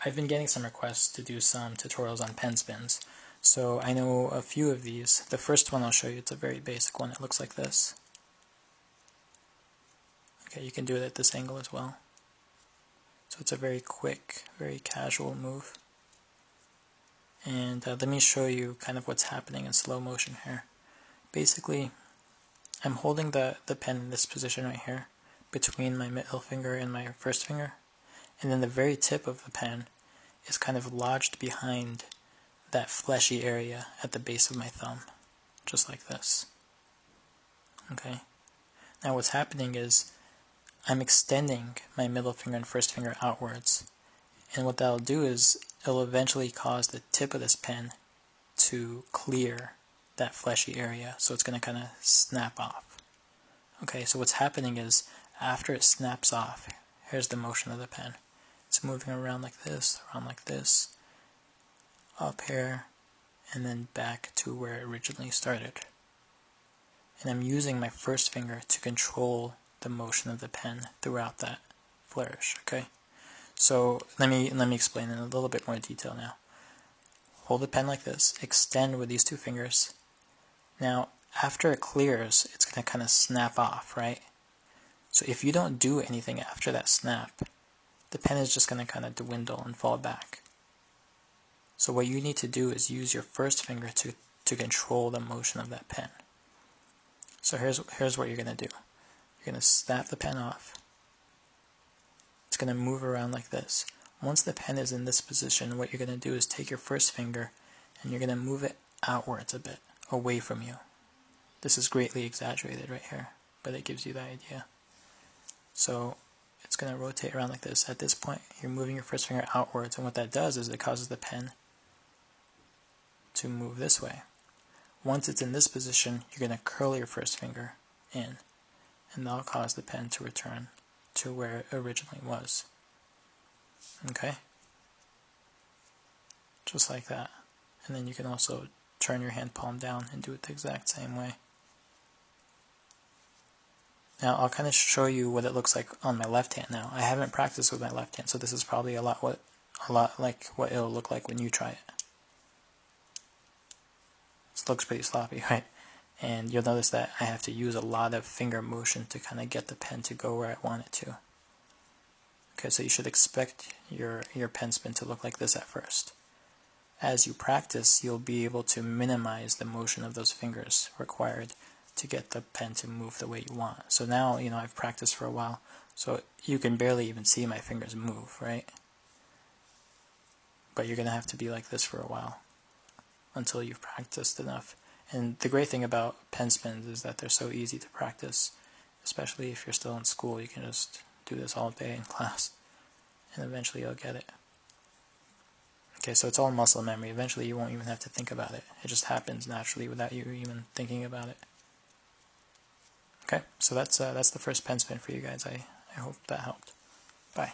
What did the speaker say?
I've been getting some requests to do some tutorials on pen spins. So I know a few of these. The first one I'll show you, it's a very basic one. It looks like this. Okay, you can do it at this angle as well. So it's a very quick, very casual move. And let me show you kind of what's happening in slow motion here. Basically, I'm holding the pen in this position right here, between my middle finger and my first finger. And then the very tip of the pen is kind of lodged behind that fleshy area at the base of my thumb, just like this. Okay. Now what's happening is I'm extending my middle finger and first finger outwards, and what that'll do is it'll eventually cause the tip of this pen to clear that fleshy area, so it's going to kind of snap off. Okay, so what's happening is after it snaps off, here's the motion of the pen. It's moving around like this, up here, and then back to where it originally started. And I'm using my first finger to control the motion of the pen throughout that flourish, okay? So let me explain in a little bit more detail now. Hold the pen like this, extend with these two fingers. Now, after it clears, it's going to kind of snap off, right? So if you don't do anything after that snap, the pen is just going to kind of dwindle and fall back. So what you need to do is use your first finger to control the motion of that pen. So here's what you're going to do. You're going to snap the pen off. It's going to move around like this. Once the pen is in this position, what you're going to do is take your first finger and you're going to move it outwards a bit, away from you. This is greatly exaggerated right here, but it gives you the idea. So it's going to rotate around like this. At this point, you're moving your first finger outwards, and what that does is it causes the pen to move this way. Once it's in this position, you're going to curl your first finger in, and that'll cause the pen to return to where it originally was. Okay? Just like that. And then you can also turn your hand palm down and do it the exact same way. Now I'll kind of show you what it looks like on my left hand now. I haven't practiced with my left hand, so this is probably a lot like what it'll look like when you try it. This looks pretty sloppy, right? And you'll notice that I have to use a lot of finger motion to kind of get the pen to go where I want it to. Okay, so you should expect your pen spin to look like this at first. As you practice, you'll be able to minimize the motion of those fingers required to get the pen to move the way you want. So now, I've practiced for a while, so you can barely even see my fingers move, right? But you're going to have to be like this for a while until you've practiced enough. And the great thing about pen spins is that they're so easy to practice, especially if you're still in school. You can just do this all day in class, and eventually you'll get it. Okay, so it's all muscle memory. Eventually you won't even have to think about it. It just happens naturally without you even thinking about it. Okay, so that's the first pen spin for you guys. I hope that helped. Bye.